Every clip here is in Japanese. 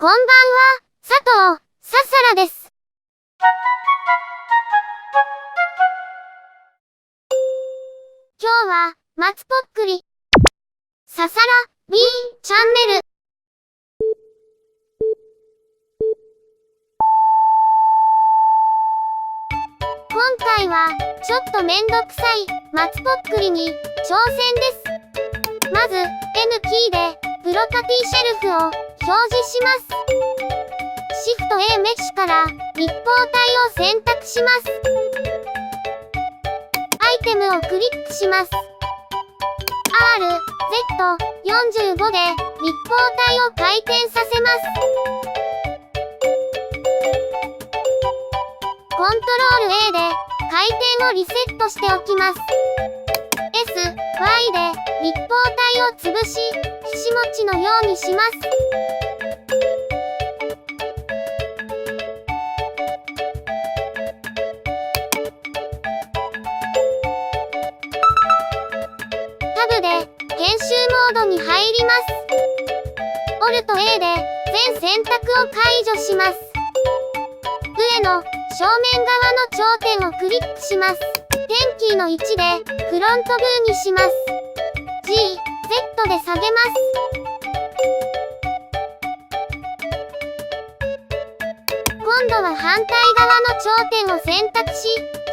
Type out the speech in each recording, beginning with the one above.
こんばんは、佐藤ささらです。今日は、松ぽっくりささら B チャンネル。今回は、ちょっとめんどくさい松ぽっくりに挑戦です。まず、N キーで、プロパティシェルフを表示します。シフト A メッシュから立方体を選択します。アイテムをクリックします。R、Z、45で立方体を回転させます。コントロール A で回転をリセットしておきます。S、Y で立方体を潰し、ひしもちのようにします。タブで編集モードに入ります。オルト A で全選択を解除します。上の正面側の頂点をクリックします。点キーの1でフロントブーにします。G、Z で下げます。今度は反対側の頂点を選択し、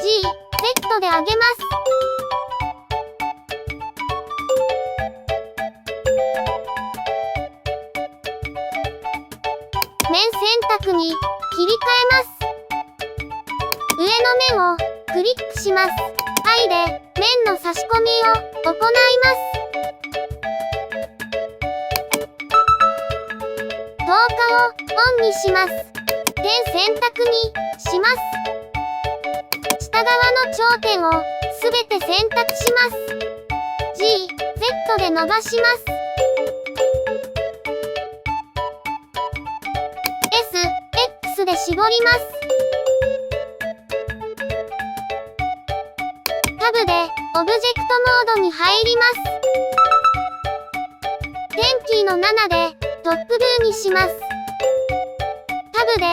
G、Z で上げます。面選択に切り替えます。上の面をクリックします。I で面の差し込みを行います。透過をオンにします。点選択にします。下側の頂点をすべて選択します。G、Z で伸ばします。S、X で絞ります。タブでオブジェクトモードに入ります。点キーの7でトップブーにします。タブで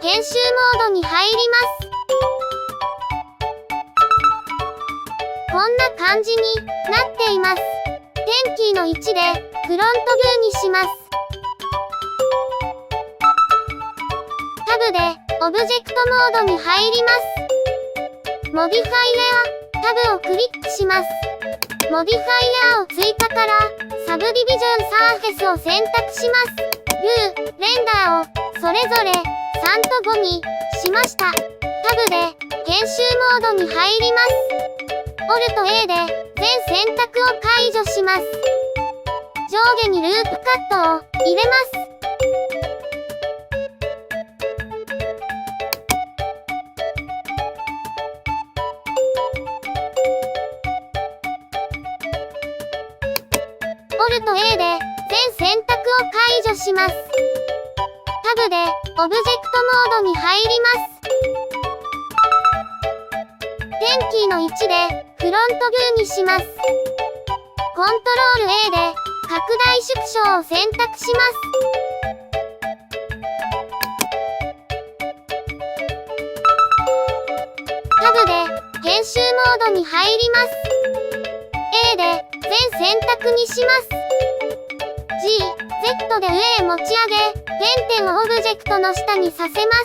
編集モードに入ります。こんな感じになっています。点キーの1でフロントブーにします。タブでオブジェクトモードに入ります。モディファイアタブをクリックします。モディファイアを追加からサブディビジョンサーフェスを選択します。ルー、レンダーをそれぞれ3と5にしました。タブで編集モードに入ります。オルト A で全選択を解除します。上下にループカットを入れます。オルト A で全選択を解除します。タブでオブジェクトモードに入ります。点キーの1でフロントブーにします。コントロール A で拡大縮小を選択します。タブで編集モードに入ります。A で全選択にします。G、Z で上へ持ち上げ、原点をオブジェクトの下にさせます。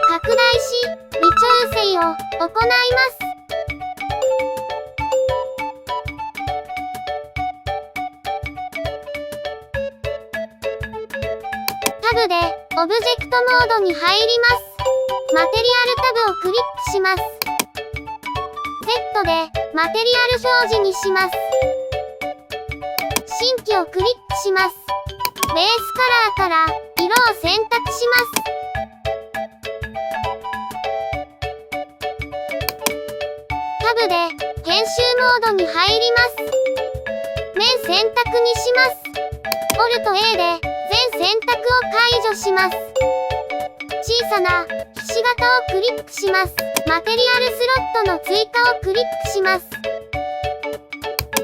拡大し、微調整を行います。タブでオブジェクトモードに入ります。マテリアルタブをクリックします。Z でマテリアル表示にします。新規をクリックします。ベースカラーから色を選択します。タブで編集モードに入ります。面選択にします。オルト A で全選択を解除します。小さなひし型をクリックします。マテリアルスロットの追加をクリックします。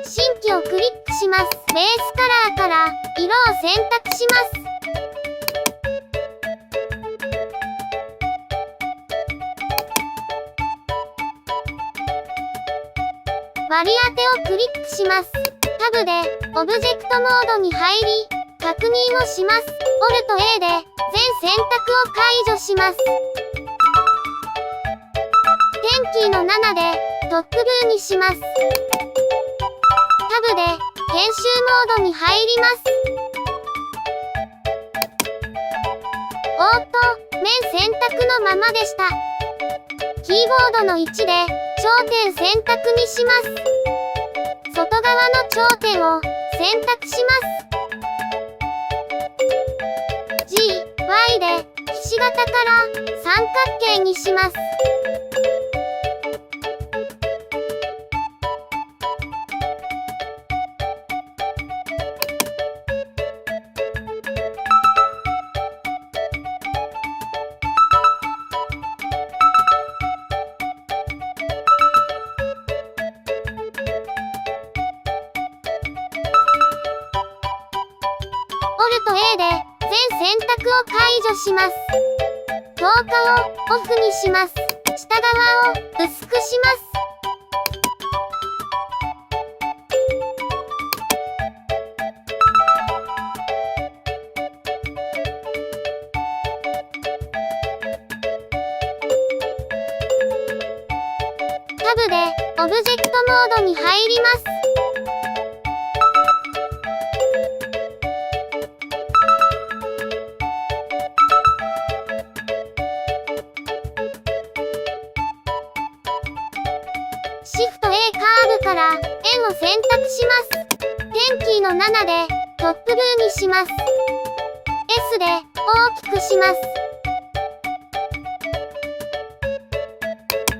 新規をクリックします。ベースカラーから色を選択します。割り当てをクリックします。タブでオブジェクトモードに入り、確認をします。オルト A で全選択を解除します。点キーの7でトップブーにします。タブで編集モードに入ります。おーっと、面選択のままでした。キーボードの1で頂点選択にします。外側の頂点を選択します。G、Y でひし形から三角形にします。オルト A で全選択を解除します。透過をオフにします。下側を薄くします。タブでオブジェクトモードに入ります。シフト A カーブから円を選択します。点キーの7でトップブーにします。S で大きくします。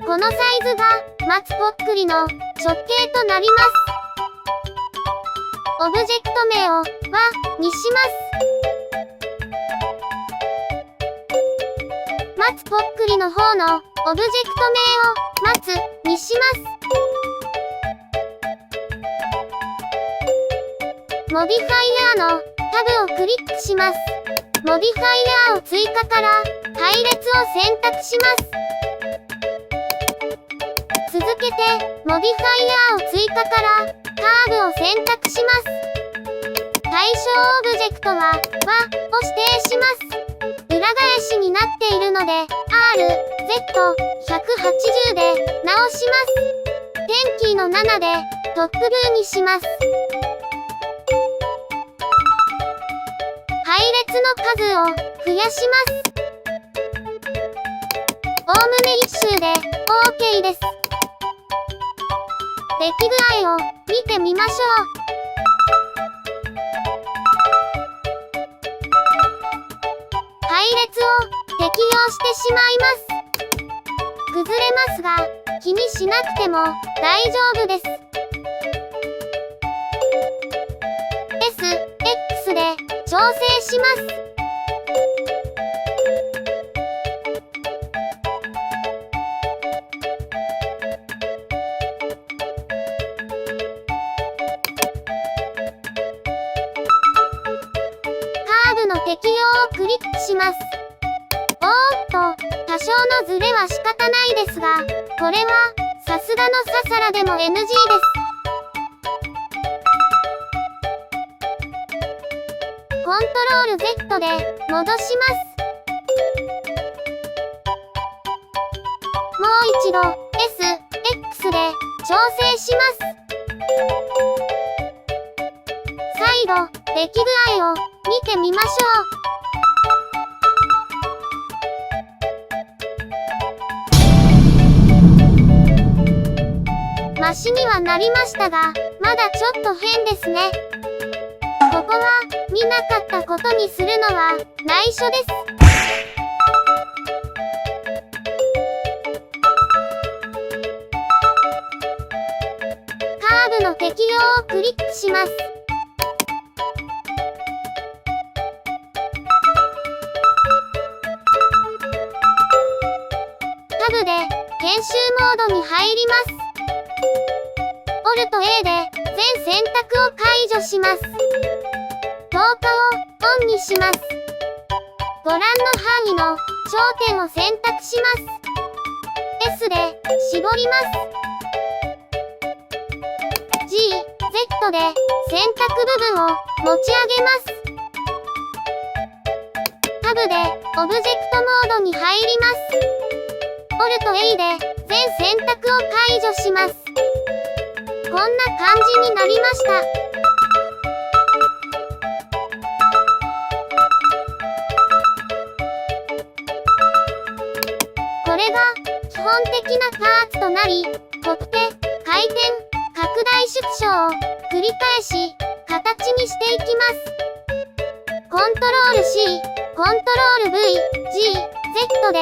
このサイズが松ぽっくりの直径となります。オブジェクト名を和にします。松ぽっくりの方のオブジェクト名を松にします。モディファイヤーのタブをクリックします。モディファイヤーを追加から配列を選択します。続けてモディファイヤーを追加からカーブを選択します。対象オブジェクトは和を指定します。裏返しになっているので R、Z、180 で直します。点キーの7でトップブーにします。配列の数を増やします。おおむね1周で OK です。出来具合を見てみましょう。配列を適用してしまいます。崩れますが、気にしなくても大丈夫です。S、X で調整します。カーブの適用をクリックします。おーっと、多少のズレは仕方ないですが、これはさすがのササラでも NG です。コントロール Z で戻します。もう一度 S、X で調整します。再度出来具合を見てみましょう。マシにはなりましたが、まだちょっと変ですね。ここは見なかったことにするのは内緒です。カーブの適用をクリックします。編集モードに入ります。Alt A で全選択を解除します。透過をオンにします。ご覧の範囲の頂点を選択します。S で絞ります。G、Z で選択部分を持ち上げます。タブでオブジェクトモードに入ります。Alt A で全選択を解除します。こんな感じになりました。これが基本的なパーツとなり、取っ手、回転、拡大縮小を繰り返し、形にしていきます。コントロール C、コントロール V、G、Z で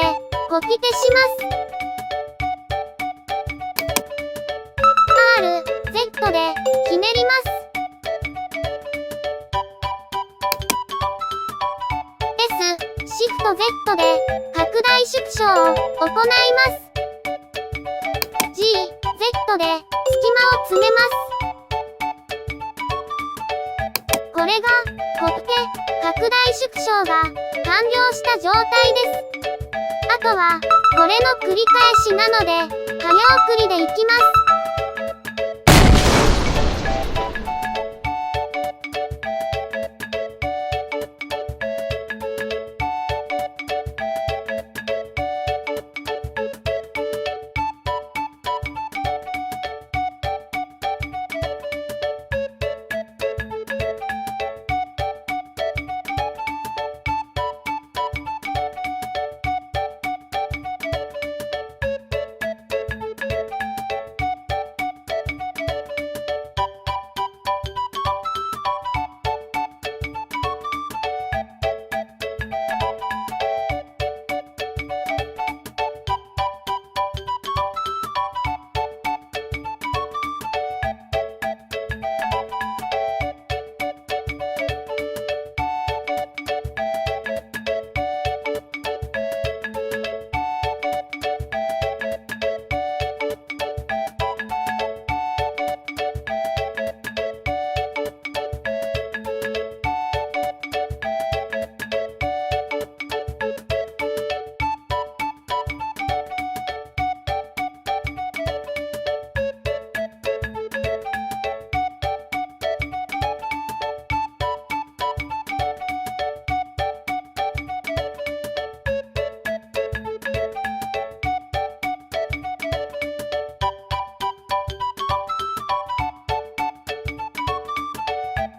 コピペします。R、Z でひねります。S、シフト Z で拡大縮小を行います。G、Z で隙間を詰めます。これが取っ手、拡大縮小が完了した状態です。あとはこれの繰り返しなので早送りでいきます。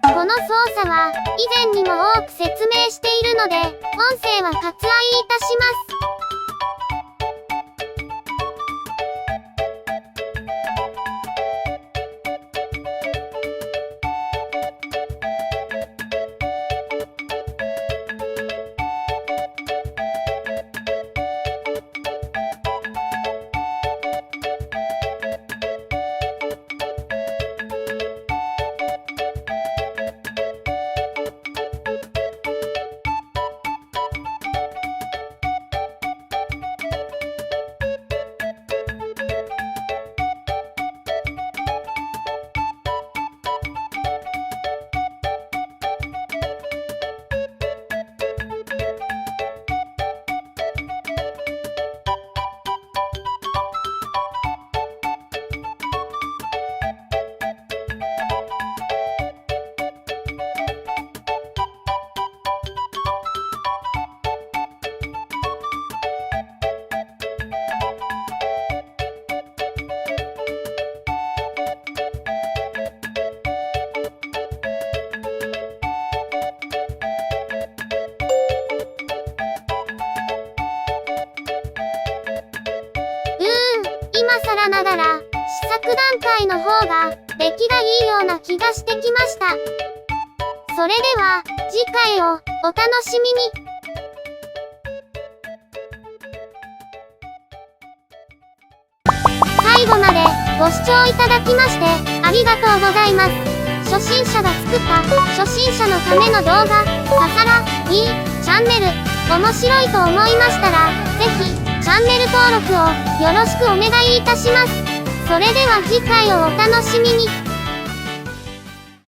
この操作は以前にも多く説明しているので、音声は割愛いたします。今更ながら試作段階の方が出来がいいような気がしてきました。それでは次回をお楽しみに。最後までご視聴いただきましてありがとうございます。初心者が作った初心者のための動画、ささら、いい、チャンネル、面白いと思いましたら、ぜひ、チチャンネル登録をよろしくお願いいたします。それでは次回をお楽しみに。